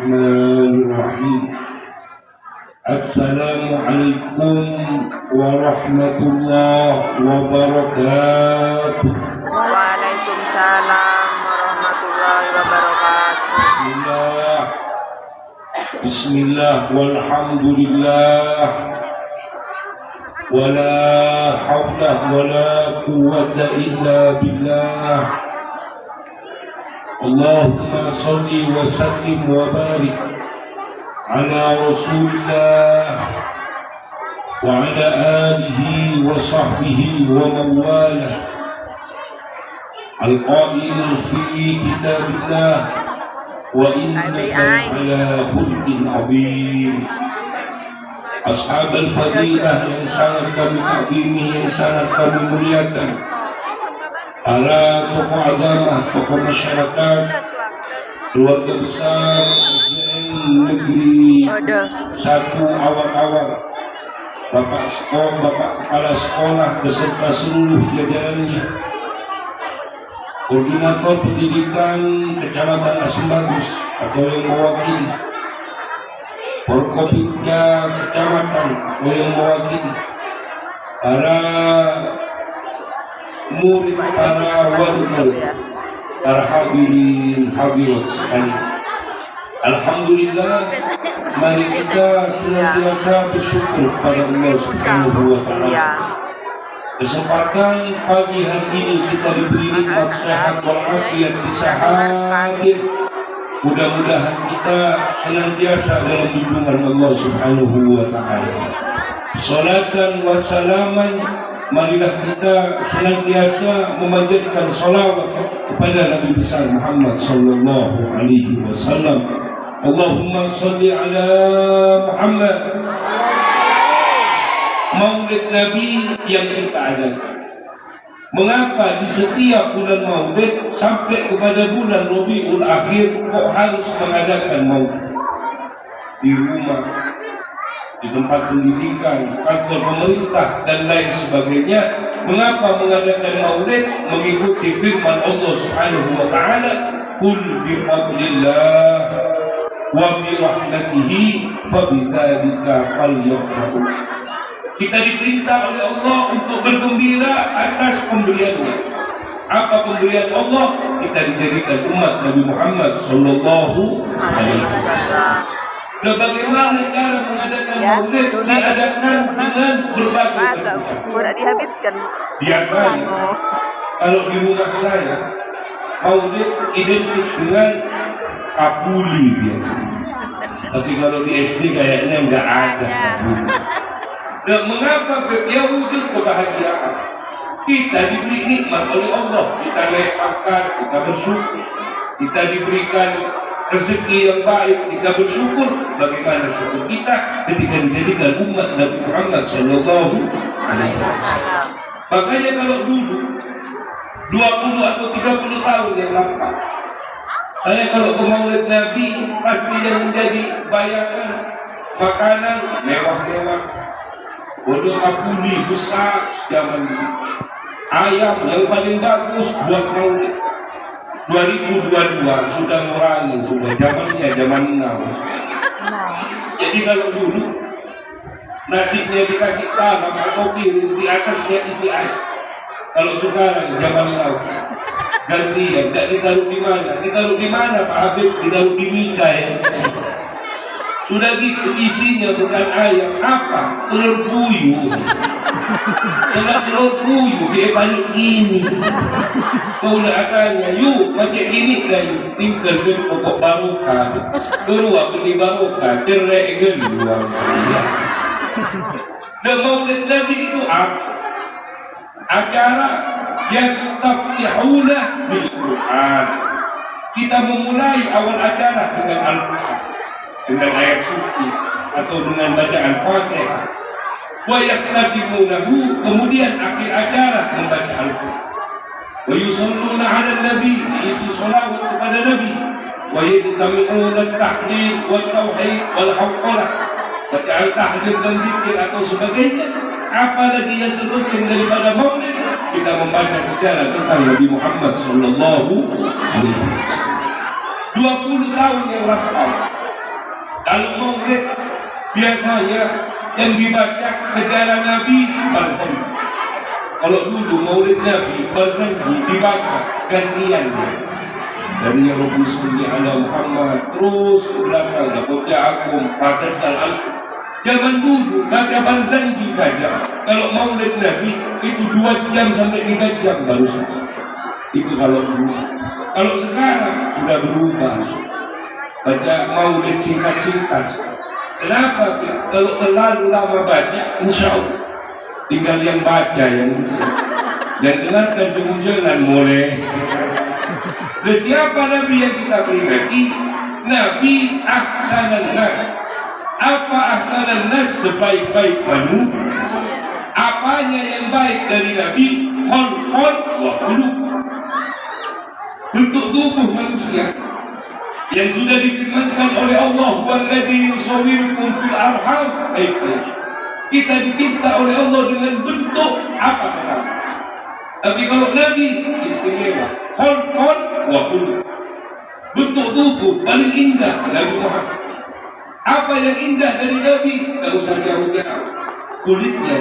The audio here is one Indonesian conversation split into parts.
Bismillahirrahmanirrahim. Assalamualaikum warahmatullahi wabarakatuh. Waalaikumsalam warahmatullahi wabarakatuh. Bismillah walhamdulillah wala hawla wala quwwata illa billah. Allahumma salli wa sallim wa barik ala rasulillah wa ala alihi wa sahbihi wa mawalah. Al-qail fi kitabillah wa innaka ala khuluqin azim. Ashab al-fadilah yang sangat kami takdimi, yang sangat kami muliakan, para tokoh agama, tokoh masyarakat, keluarga besar SDN Negeri 1 Awar-Awar, Bapak Kepala Sekolah beserta seluruh jajarannya, Koordinator Pendidikan Kecamatan Asem Bagus atau yang mewakili, Forkopimda Kecamatan atau yang mewakili, para murid, para wali murid, para hadirin hadirat sekalian. Alhamdulillah, mari kita senantiasa bersyukur kepada Allah Subhanahu wa Ta'ala. Kesempatan pagi hari ini kita diberi nikmat sehat walafiat bisa hadir. Mudah-mudahan kita senantiasa dalam lindungan Allah Subhanahu wa Ta'ala. Salatan wa salaman, marilah kita senantiasa memanjatkan salawat kepada Nabi besar Muhammad sallallahu alaihi wasallam. Allahumma salli ala Muhammad. Maulid Nabi yang kita adakan, mengapa di setiap bulan Maulid sampai kepada bulan Rabiul Akhir kok harus mengadakan Maulid? Di rumah, di tempat pendidikan, kantor pemerintah dan lain sebagainya. Mengapa mengadakan Maulid? Mengikuti firman Allah Subhanahu wa Ta'ala, "Qul bi fadlillah wa bi rahmatihi fabidzalika falyafrahu." Kita diperintah oleh Allah untuk bergembira atas pemberiannya. Apa pemberian Allah? Kita dijadikan umat Nabi Muhammad sallallahu alaihi wasallam. Bagaimana cara mengadakan Maulid? Diadakan dengan berbagai Udah dihabiskan. Biasanya kalau di rumah saya Maulid identik dengan kapuli biasanya. Tapi kalau di SD kayaknya enggak ada kapuli. Dan mengapa ya wujud kebahagiaan? Kita diberi nikmat oleh Allah, kita lepaskan, kita bersyukur, kita diberikan rezeki yang baik, kita bersyukur. Bagaimana syukur kita ketika dijadikan umat Nabi Muhammad sallallahu alaihi wasallam? Makanya kalau dulu 20 atau 30 tahun yang lampau, saya kalau ke Maulid Nabi pasti yang menjadi bayangan makanan mewah-mewah, bodoh kapuli besar zaman itu, ayam yang paling bagus buat Maulid. 2022 sudah ngurangi, sudah zamannya zaman now. Jadi kalau dulu nasinya dikasih tanam atau piring, di atasnya isi air. Kalau sekarang zaman now gantian, tidak ditaruh di mana? Ditaruh di mana Pak Habib? Ditaruh di mika ya. Sudah gitu isinya bukan ayam, apa? Telur puyuh. Setelah telur puyuh dia balik ini. Kau nak akannya, yuk macam ini kayu. Tinggal beli pokok barokah. Keluar beli barokah, cerai geluar. Dan Maulid Nabi itu apa? Acara yastaftihuna bil Quran. Kita memulai awal acara dengan Al-Quran, dengan ayat suci atau dengan bacaan Fatihah. Wa yaktatimunahu, kemudian akhir acara membaca Al-Quran. Wa yusalluna 'ala nabi, diisi salawat kepada Nabi. Wa yajtami'una at-tahlil wa tauhid wal hawqalah, bacaan tahlil dan zikir atau sebagainya. Apalagi yang terpenting daripada Maulid, kita membaca sejarah tentang Nabi Muhammad sallallahu alaihi wasallam. 20 tahun yang lampau Kalau maulid biasanya yang dibaca sejarah Nabi balsam. Kalau dulu maulid Nabi balsam dibaca gantian dari ya Rabbi salli ala Muhammad terus ke belakang Qad Akum Fatasal Asr. Zaman dulu baca balsanji saja. Kalau maulid Nabi itu 2 jam sampai 3 jam baru selesai. Itu kalau dulu. Kalau sekarang sudah berubah. Baca maulid singkat-singkat. Kenapa? Kalau terlalu lama baca, insya Allah tinggal yang baca yang dan dengarkan jangan mulai. Dan siapa Nabi yang kita peringati? Nabi ahsanan nas. Apa ahsanan nas? Sebaik-baik manusia. Apanya yang baik dari Nabi? Khalqan wa khuluq. Bentuk tubuh manusia yang sudah difirmankan oleh Allah, walladzi yusawwirukum fil arham kaifa. Kita dicipta oleh Allah dengan bentuk apa kata. Tapi kalau Nabi istimewa, khalqan wa khuluq. Bentuk tubuh paling indah Nabi Muhammad. Apa yang indah dari Nabi? Tidak usah jauh-jauh. Kulitnya.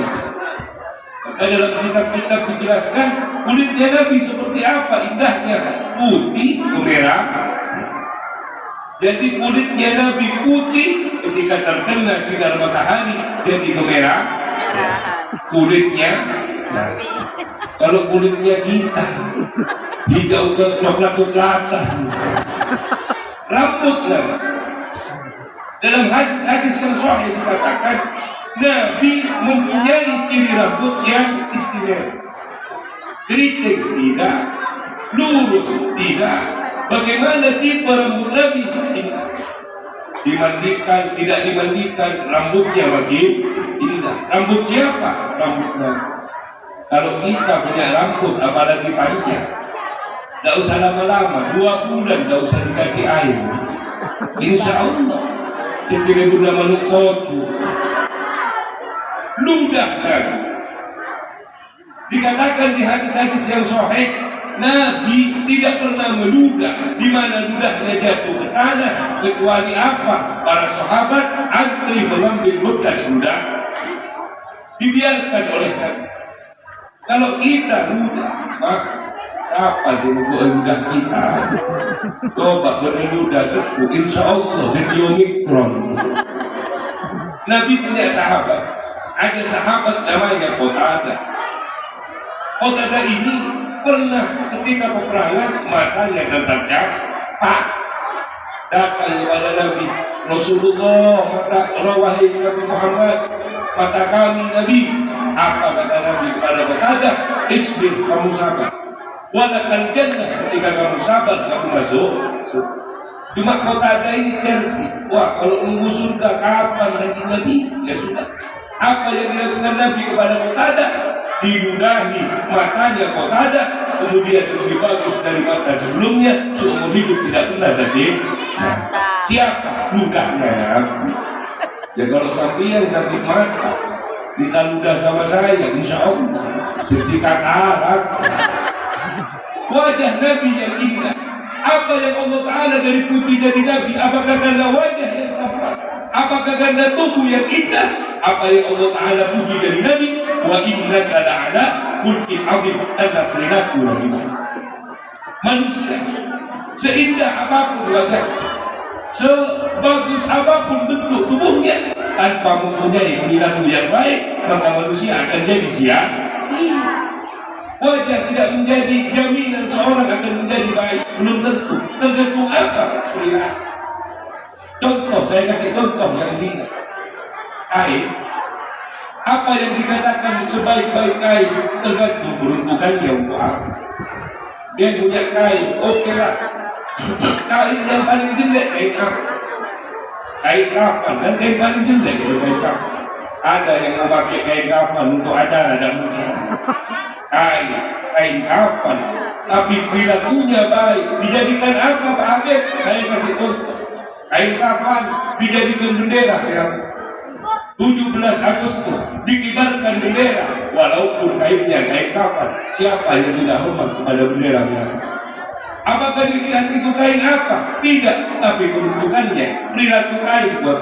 Maka dalam kitab-kitab dijelaskan kulitnya Nabi seperti apa indahnya, putih kemerah. Jadi kulitnya Nabi putih ketika terkena sinar matahari jadi kemerah. Kulitnya Nabi. Kalau kulitnya kita hijau ke coklat kecoklatan. Rambut Nabi. Dalam hadis-hadis yang sahih dikatakan Nabi mempunyai ciri rambut yang istimewa. Keriting tidak, lurus tidak. Bagaimana tipe rambut Nabi? Dimandikan, tidak dimandikan, rambutnya makin indah. Rambut siapa? Rambut Nabi. Kalau kita punya rambut apalagi panjang, tidak usah lama-lama, 2 bulan tidak usah dikasih air. Insya Allah kita bunda manuk kocu ludah Nabi. Dikatakan di hadis-hadis yang sahih Nabi tidak pernah meludah, di mana ludahnya jatuh ke tanah kecuali apa? Para sahabat antri mengambil bekas ludah dibiarkan oleh Nabi. Kalau kita ludah, maka siapa yang ludah kita? Coba berludah teguh, insya Allah jadi omikron. Nabi punya sahabat. Ada sahabat namanya Qatadah. Qatadah ini pernah ketika peperangan matanya tertangkap Pak datang kepada Nabi Rasulullah, mata wahai Nabi Muhammad, mata kami Nabi. Apa kata Nabi kepada Qatadah? Isbir, kamu sabar. Walakal jannah, ketika kamu sabar kamu masuk. Cuma Qatadah ini ngerti, wah kalau nunggu surga kapan lagi Nabi? Ya sudah. Apa yang dilakukan Nabi kepada Qatadah? Diludahi matanya Qatadah, kemudian lebih bagus dari mata sebelumnya, seumur hidup tidak pernah sakit. Nah, siapa? Ludahnya Nabi. Ya kalau sampai yang sakit mata kita ludah sama saya, insya Allah seperti katarak. Wajah Nabi yang indah. Apa yang Allah Ta'ala dari putih dari Nabi? Apakah karena wajah yang tampan? Apakah karena tubuh yang indah? Apa yang Allah Ta'ala puji dari Nabi? Wa innaka la'ala khulqin 'azim. Anak perilaku Nabi. Manusia seindah apapun wajah, sebagus apapun bentuk tubuhnya, tanpa mempunyai perilaku yang baik, maka manusia akan jadi sia-sia. Wajah tidak menjadi jaminan seorang akan menjadi baik. Belum tentu. Tergantung apa? Perilaku. Contoh, saya kasih contoh yang ringan. Kain. Apa yang dikatakan sebaik-baik kain tergantung peruntukannya untuk apa. Dia punya kain, oke lah. Kain yang paling jelek kain apa? Kain kapan? Dan kain paling jelek itu kain kapan? Ada yang memakai kain kapan untuk acara dan mungkin. Kain kapan, tapi perilakunya baik. Dijadikan apa Pak Habib? Saya kasih contoh. Kain kapan dijadikan bendera ya. 17 Agustus dikibarkan bendera, walaupun kainnya kain kapan. Siapa yang tidak hormat kepada bendera ya? Apakah dilihat itu kain apa? Tidak, tapi peruntukannya perilaku kain buat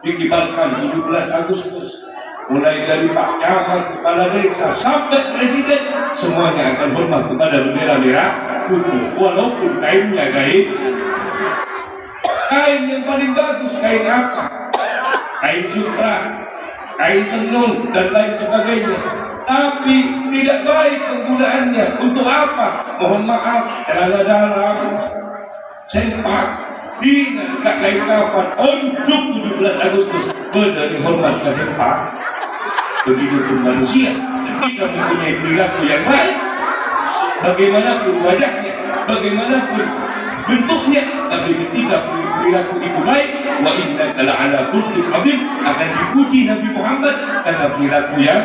dikibarkan 17 Agustus. Mulai dari Pak Camat, kepala desa, sampai presiden, semuanya akan hormat kepada bendera merah putih, walaupun kainnya gaib. Kain yang paling bagus kain apa? Kain sutra, kain tenun, dan lain sebagainya. Tapi tidak baik penggunaannya. Untuk apa? Mohon maaf, celana dalam, sempak, dengan gak kain kapan, untuk 17 Agustus, berdari hormat ke sempak. Begitu pun manusia, ketika mempunyai perilaku yang baik, bagaimanapun wajahnya, bagaimanapun bentuknya, tapi ketika perilaku itu baik, wa innaka la'ala khuluqin 'adzim, akan dipuji Nabi Muhammad karena perilaku yang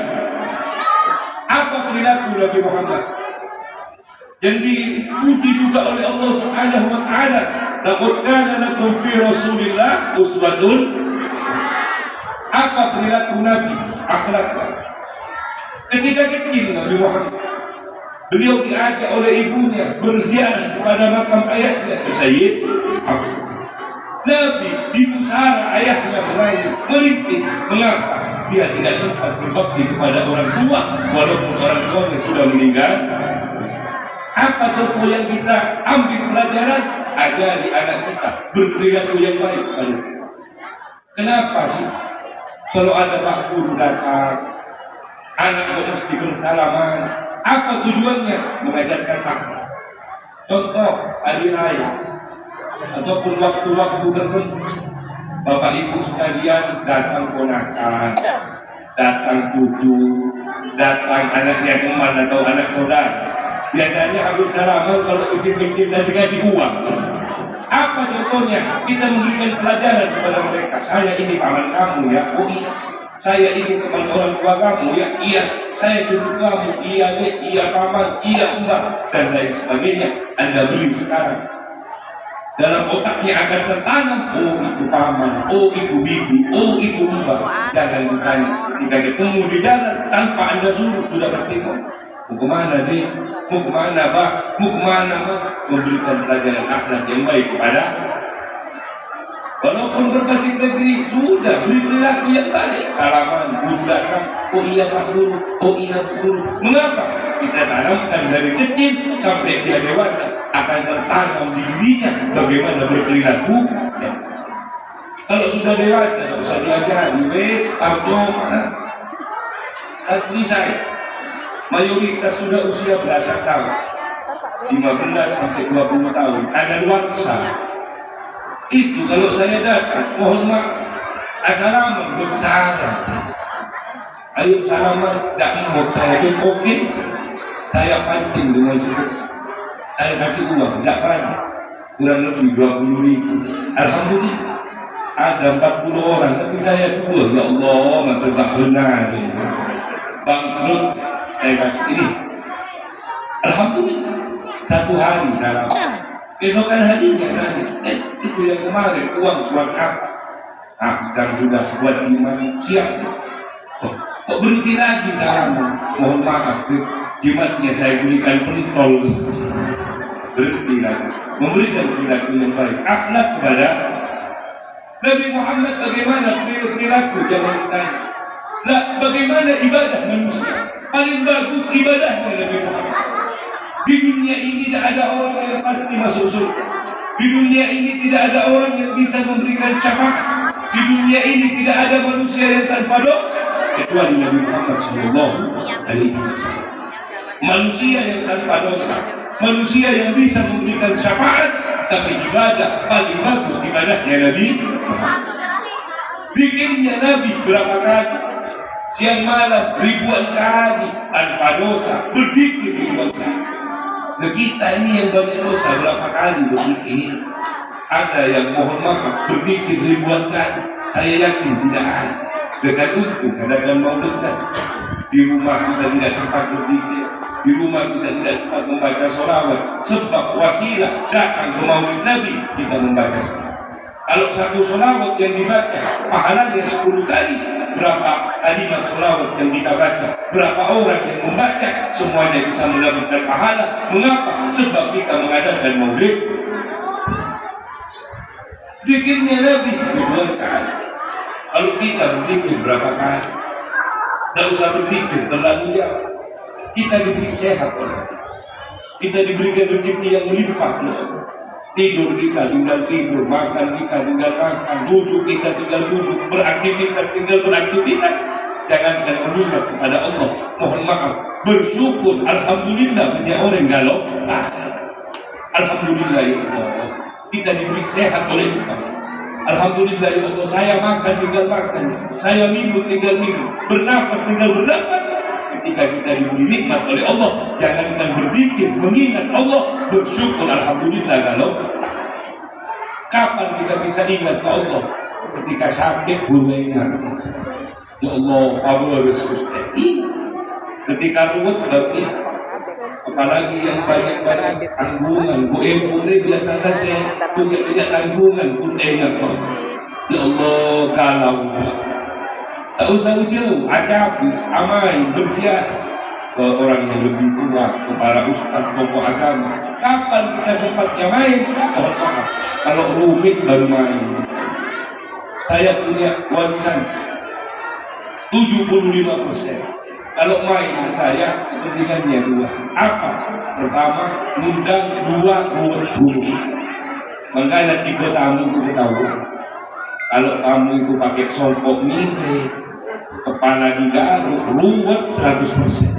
apa perilaku Nabi Muhammad yang dipuji juga oleh Allah Subhanahu wa taala. Laqad kana lakum fi Rasulillah uswatun. Apa perilaku Nabi? Akhlaknya. Ketika kecil Nabi Muhammad, beliau diajak oleh ibunya berziarah kepada makam ayahnya Sayyid Abu. Nabi ibu Sarah ayahnya menangis merintih. Mengapa? Dia tidak sempat berbakti kepada orang tua walaupun orang tuanya sudah meninggal. Apa toko yang kita ambil pelajaran? Ajari anak kita berperilaku yang baik. Kenapa sih? Kalau ada Pak Guru datang, anak mesti bersalaman. Apa tujuannya? Mengajarkan akhlak. Contoh hari raya ataupun waktu-waktu tertentu, Bapak Ibu sekalian datang ponakan, datang cucu, datang anaknya teman atau anak saudara. Biasanya habis salaman kalau pikir-pikir dan dikasih uang. Apa contohnya? Kita memberikan pelajaran kepada mereka. Saya ini paman kamu ya, oh iya. Saya ini teman orang tua kamu ya, iya. Saya cucu kamu, iya dek, iya paman, iya mbak, dan lain sebagainya. Anda beli sekarang. Dalam otaknya akan tertanam, oh itu paman, oh itu bibi, oh itu mbak. Jangan ditanya. Ketika ketemu di jalan tanpa Anda suruh, sudah pasti mau kemana deh, mau kemana pak, mau kemana pak. Memberikan pelajaran akhlak yang baik kepada, walaupun berbahasa negeri sudah beri perilaku yang baik. Salaman, guru datang, oh iya pak guru, oh iya pak guru. Mengapa? Kita tanamkan dari kecil sampai dia dewasa akan tertanam di dirinya bagaimana berperilaku. Ya. Kalau sudah dewasa tidak usah diajari, wes atau saat ini saya mayoritas sudah usia belasan tahun, 15 sampai 20 tahun, ada luarsa. Itu kalau saya datang, mohon maaf, assalamualaikum bersalah. Ayo salaman, tidak mau saya oke, saya pancing dengan situ. Saya kasih uang, tidak banyak, kurang lebih 20.000. Alhamdulillah, ada 40 orang, tapi saya dua, ya Allah, nggak benar. Bangkrut, saya kasih ini. Alhamdulillah, satu hari salam. Keesokan harinya nanya, itu yang kemarin uang buat apa? Dan sudah buat iman siap. Kok berhenti lagi salaman? Mohon maaf, jimatnya saya belikan pentol. Berhenti lagi. Memberikan perilaku yang baik, akhlak kepada Nabi Muhammad. Bagaimana perilaku? Jangan ditanya. Nah, bagaimana ibadah manusia? Paling bagus ibadahnya Nabi Muhammad. Di dunia ini tidak ada orang yang pasti masuk surga. Di dunia ini tidak ada orang yang bisa memberikan syafaat. Di dunia ini tidak ada manusia yang tanpa dosa kecuali Nabi Muhammad SAW. Manusia yang tanpa dosa, manusia yang bisa memberikan syafaat, tapi ibadah paling bagus ibadahnya Nabi Muhammad. Bikinnya Nabi berapa kali? Siang malam ribuan kali tanpa dosa, berzikir ribuan kali. Nah, kita ini yang banyak dosa berapa kali berzikir? Ada yang mohon maaf berzikir ribuan kali. Saya yakin tidak ada. Dekat itu kadang-kadang mau dekat. Di rumah kita tidak sempat berzikir. Di rumah kita tidak sempat membaca sholawat. Sebab wasilah datang ke maulid Nabi kita membaca sholawat. Kalau satu sholawat yang dibaca pahalanya 10 kali. berapa kalimat sholawat yang kita baca, berapa orang yang membaca, semuanya bisa mendapatkan pahala. Mengapa? Sebab kita mengadakan maulid. Zikirnya Nabi ribuan kali. Kalau kita berzikir berapa kali? Tidak usah berzikir terlalu jauh. Kita diberi sehat oleh Allah. Kita diberikan rezeki yang melimpah oleh Allah. Tidur kita tinggal tidur, makan kita tinggal makan, duduk kita tinggal duduk, beraktivitas tinggal beraktivitas. Jangankan mengingat kepada Allah, mohon maaf, bersyukur, alhamdulillah banyak orang galau. Alhamdulillah ya Allah, kita diberi sehat oleh Allah. Alhamdulillah ya Allah, saya makan tinggal makan, saya minum tinggal minum, bernafas tinggal bernafas. Ketika kita diberi nikmat oleh Allah, jangankan berzikir, mengingat Allah, bersyukur, alhamdulillah. Kalau kapan kita bisa ingat ke Allah? Ketika sakit, mulai ingat. Ya Allah, kabar Gusti. Ketika ruwet, berarti apalagi yang banyak-banyak tanggungan, boleh biasa saya punya banyak tanggungan, pun ingat kau. Ya Allah, galau. Tak usah jauh, ada habis, amai, bersiap ke orang yang lebih tua, kepada ustaz, tokoh agama. Kapan kita sempatnya main? Mohon maaf, kalau rumit baru main. Saya punya warisan 75%. Kalau main saya, kepentingannya dua. Apa? Pertama, ngundang dua ruwet burung. Makanya tipe tamu itu ketahuan. Kalau tamu itu pakai songkok mirip, kepala digaruk, ruwet 100%.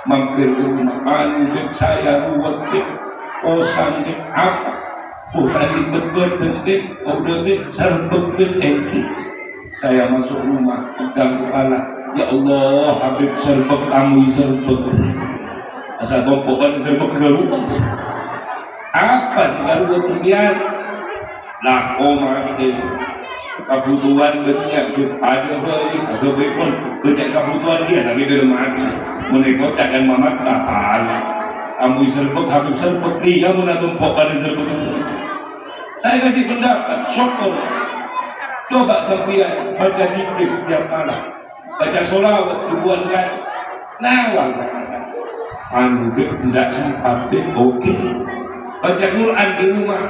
Mampir ke rumah, beb saya ruwet, beb kosan, beb apa? Bukan dibet-bet, beb, udah beb, serbet, beb, saya masuk rumah, pegang kepala, ya Allah, Habib serbet, kamu serbet. Asal tompokan serbet ke rumah. Apa jika ruwet terlihat? Lakoma itu. Kebutuhan banyak, ada baik, ada baik pun banyak kebutuhan dia, tapi dia mati. Mereka takkan mamat bakal. Kamu serbuk, Habib serbuk, dia menampok pada serbuk. Saya kasih pendapat, syukur. Coba sampai baca zikir setiap malam, baca sholawat ribuan kali. Nawal, anu tidak sempat, oke. Baca Quran di rumah.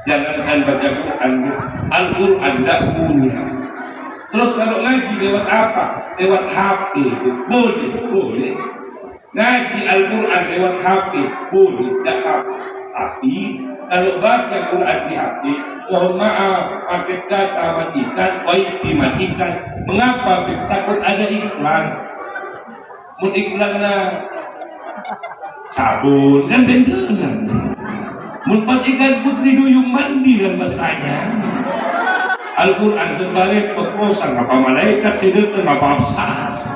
Jangankan baca Quran, Al-Quran tidak punya. Terus kalau ngaji lewat apa? Lewat HP, boleh. Ngaji Al-Quran lewat HP, boleh, tidak apa. Tapi kalau baca Quran di HP, mohon maaf, paket data matikan, wifi dimatikan. Mengapa? Takut ada iklan. Iklannya sabun dan bendelan. Menpastikan putri duyung mandi dan masanya. Al-Quran terbalik pekosan apa malaikat sedekah apa absas.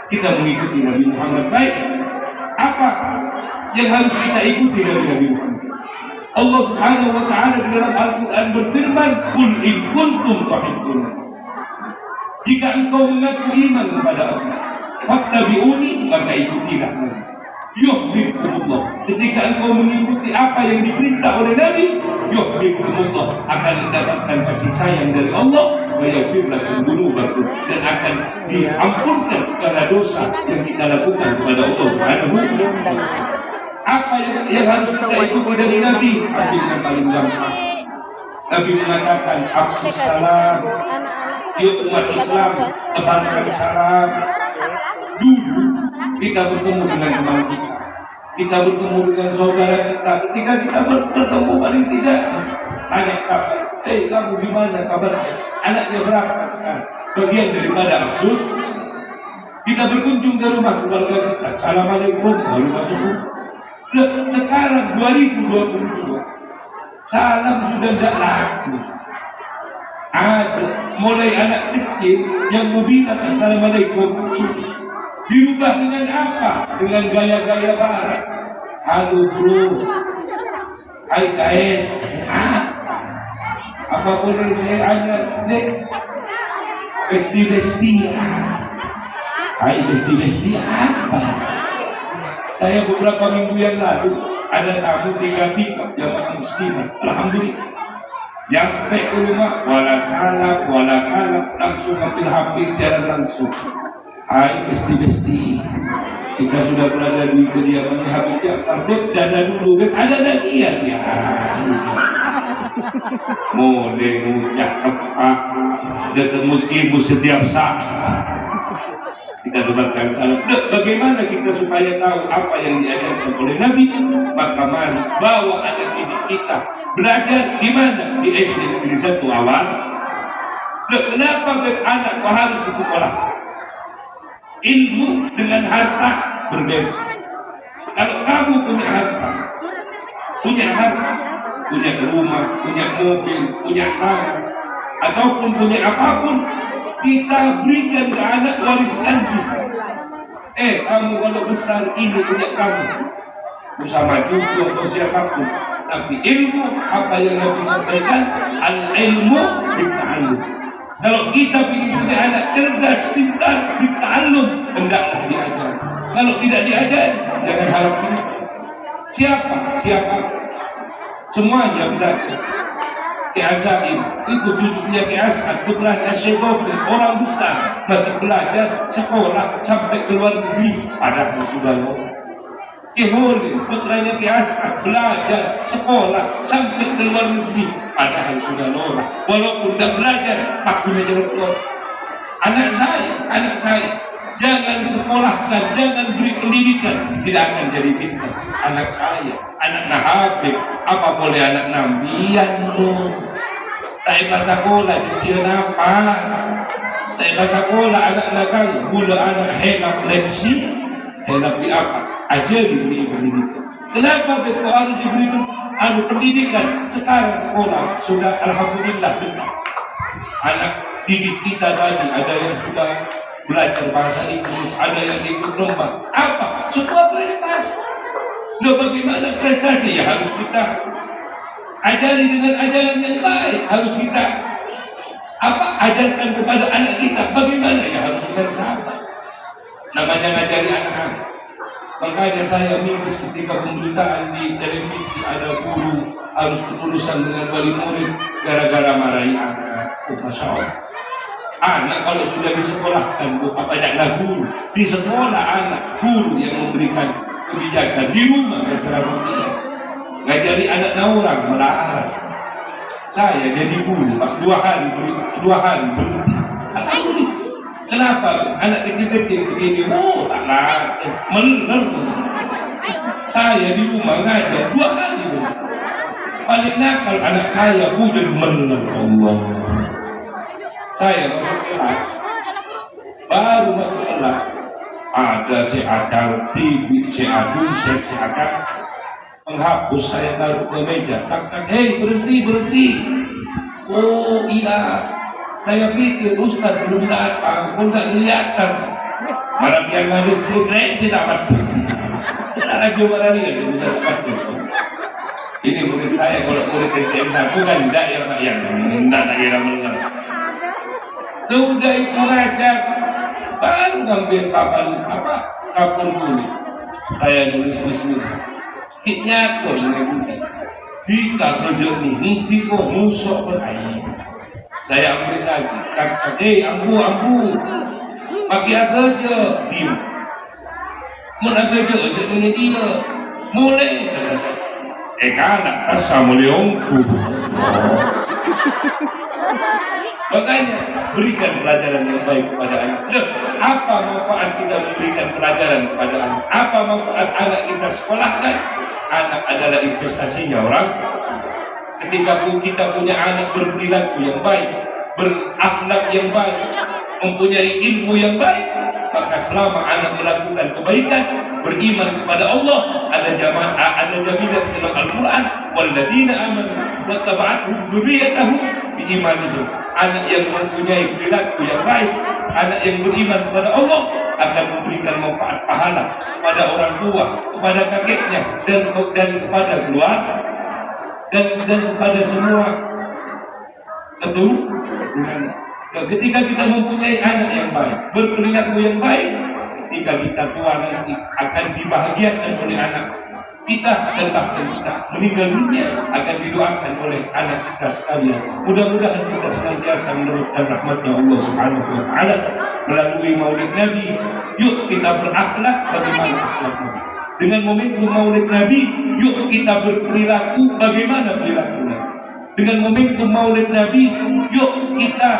Kita mengikuti Nabi Muhammad baik. Apa yang harus kita ikuti dari Nabi Muhammad? Allah Subhanahu wa taala dalam Al-Quran berfirman, "Qul in kuntum tuhibbun." Jika engkau mengaku iman kepada Allah, fattabi'uni, maka ikutilah Nabi. Yuhibbukumullah. Ketika engkau mengikuti apa yang diperintah oleh Nabi, yuhibbukumullah, akan mendapatkan kasih sayang dari Allah, wa yaghfir lakum dzunubakum, dan akan diampunkan segala dosa yang kita lakukan kepada Allah Subhanahu wa taala. Apa yang harus kita ikuti dari Nabi? Hadis yang paling gampang. Nabi mengatakan, "Afsus salam." Ya umat Islam, tebarkan salam. Dulu kita bertemu dengan teman kita bertemu dengan saudara kita. Ketika kita bertemu paling tidak tanya kabar, kamu gimana kabarnya? Anaknya berapa sekarang? Bagian daripada absus. Kita berkunjung ke rumah keluarga kita, assalamualaikum, baru masuk. Sekarang 2022, salam sudah tidak laku. Ada mulai anak kecil yang mau bilang assalamualaikum, dirubah dengan apa? Dengan gaya-gaya barat. Halo bro, hai guys, apa boleh saya ajar dek? Besti-besti, hai besti-besti apa? Saya beberapa minggu yang lalu ada tamu 3 pikap jamaah muslimah, alhamdulillah. Nyampe ke rumah, wala salam, wala kalam, langsung ambil HP siaran langsung. Hai besti-besti, kita sudah berada di kediaman Habib Ja'far. Beb, dada dulu, Beb, ada lagi ya? Ya, mode ngucap kepak, ketemu ibu setiap saat. Kita dengarkan salam. Bagaimana kita supaya tahu apa yang diajarkan oleh Nabi? Maka mari bawa anak didik kita belajar di mana? Di SD Negeri 1 awal. Kenapa anak kau harus di sekolah? Ilmu dengan harta berbeda. Kalau kamu punya harta, punya rumah, punya mobil, punya tanah, ataupun punya apapun, kita berikan ke anak warisan bisa. Kamu kalau besar ini punya kamu, bersama juga atau siapapun. Tapi ilmu apa yang Nabi sampaikan, al-ilmu bitta'allum. Kalau kita ingin punya anak cerdas, pintar, bitta'allum, hendaklah diajar. Kalau tidak diajar, jangan harap pintar. Siapa? Semuanya belajar. Azaim itu cucunya As'ad, putranya Syekh Gofir, orang besar masih belajar sekolah sampai ke luar negeri, padahal sudah lama. Holil, putranya As'ad, belajar sekolah sampai ke luar negeri, padahal sudah lama. Walaupun tidak belajar, pakunya jeruk lor. Anak saya jangan sekolahkan, jangan beri pendidikan, tidak akan jadi pintar. Anak saya, anak Habib, apa boleh anak Nabian loh. Tak bahasa sekolah dia apa? Tak bahasa sekolah anak-anak kan gula anak hendak leksi, hendak di apa? Aja diberi pendidikan. Kenapa betul harus diberi pendidikan? Sekarang sekolah sudah alhamdulillah benar. Anak didik kita tadi ada yang sudah belajar bahasa Inggris, ada yang ikut lomba. Apa? Sebuah prestasi. Loh, bagaimana prestasi? Ya harus kita ajari dengan ajaran yang baik. Harus kita ajarkan kepada anak kita. Bagaimana? Ya harus kita sabar. Namanya ngajari anak-anak. Makanya saya miris ketika pemberitaan di televisi ada guru harus berurusan dengan wali murid gara-gara marahi anak. Masya Allah. Anak kalau sudah disekolahkan, bukan banyaklah guru. Di sekolah anak, guru yang memberikan kebijakan. Di rumah, ngajari anak orang melarang. Saya jadi guru, Pak, 2 hari berhenti. Alhamdulillah. Kenapa? Anak kecil-kecil begini, tak latih, meler. Saya di rumah ngajar 2 hari berhenti. Paling nakal anak saya udah meler. Allah. Saya masuk kelas, baru masuk kelas, ada si Adal TV, si Adul, si Adal menghapus, saya taruh ke meja, tak, berhenti. Oh iya, saya pikir Ustaz belum datang, pun tak kelihatan. Malah yang ada listrik, saya dapat berhenti. Ada coba lagi kan, bisa dapat berhenti. Ini murid saya, kalau murid SDM 1 kan tidak ya Pak, yang tidak tak kira mengenal. Sudah itu ngajar, baru ngambil papan kapur tulis. Saya nulis bismillah. Kitnya kok mengenai. Jika kerja ni kok musuh berair. Saya ambil lagi. Kata, ambu. Pagi kerja, diam. Mana kerja dengan dia. Mulai. Kanak kasar muliongku. Makanya berikan pelajaran yang baik kepada anak. Apa manfaat kita memberikan pelajaran kepada anak? Apa manfaat anak kita sekolahkan? Anak adalah investasinya orang. Ketika kita punya anak berperilaku yang baik, berakhlak yang baik, mempunyai ilmu yang baik, maka selama anak melakukan kebaikan, beriman kepada Allah, ada jaminan dalam Al-Quran, walladzina amanu wattaba'athum dzurriyyatuhum biimanihim. Anak yang mempunyai perilaku yang baik, anak yang beriman kepada Allah akan memberikan manfaat pahala kepada orang tua, kepada kakeknya, dan kepada keluarga, dan kepada semua keturunan. Ketika kita mempunyai anak yang baik, berperilaku yang baik, ketika kita tua nanti akan dibahagiakan oleh anak. kita dan bahkan kita meninggal dunia akan didoakan oleh anak kita sekalian. Mudah-mudahan kita senantiasa meneruskan rahmatnya Allah Subhanahu wa Ta'ala melalui Maulid Nabi. Yuk kita berakhlak bagaimana akhlak Nabi. Dengan momentum Maulid Nabi, yuk kita berperilaku bagaimana perilaku Nabi. Dengan momentum Maulid Nabi, yuk kita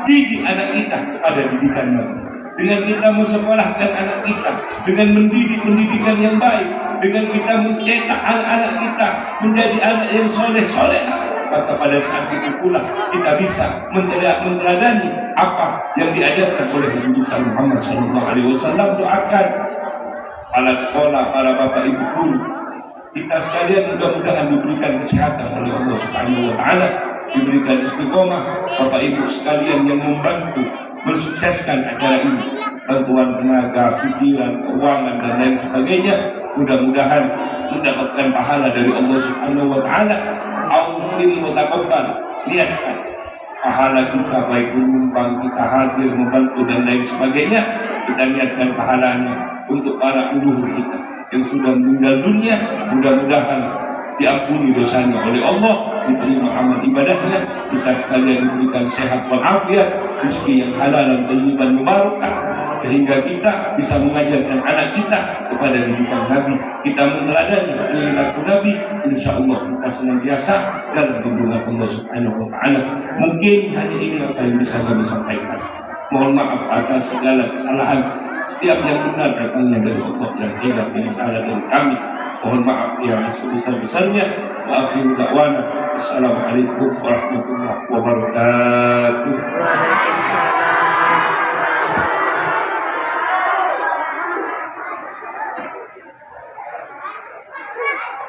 didik anak kita pada didikan Nabi. Dengan kita mensekolahkan anak kita, dengan mendidik pendidikan yang baik, dengan kita mencetak anak-anak kita menjadi anak yang soleh-soleh, maka pada saat itu pula kita bisa meneladani apa yang diajarkan oleh Nabi Muhammad SAW. Doakan para sekolah, para bapak ibu guru, kita sekalian mudah-mudahan diberikan kesehatan oleh Allah Subhanahu wa Ta'ala, diberikan istiqomah, bapak ibu sekalian yang membantu mensukseskan acara ini, bantuan tenaga, pikiran, keuangan dan lain sebagainya, mudah-mudahan mendapatkan pahala dari Allah Subhanahu wa Ta'ala. Aufil mutaqabbal, niatkan pahala kita baik menyumbang, kita hadir, membantu dan lain sebagainya, kita niatkan pahalanya untuk para uluhur kita yang sudah meninggal dunia, mudah-mudahan diampuni dosanya oleh Allah, diterima amal ibadahnya, kita sekalian diberikan sehat walafiat, rezeki yang halal dan thayyiban mubarakah, sehingga kita bisa mengajarkan anak kita kepada didikan Nabi, kita meneladani perilaku Nabi. Insya Allah kita senantiasa dalam tuntunan Allah Subhanahu wa Ta'ala. Mungkin hanya ini apa yang bisa kami sampaikan. Mohon maaf atas segala kesalahan. Setiap yang benar datangnya dari Allah, yang tidak yang salah dari kami. Mohon maaf yang sebesar-besarnya. Wa akhiru da'wana. Assalamualaikum warahmatullahi wabarakatuh.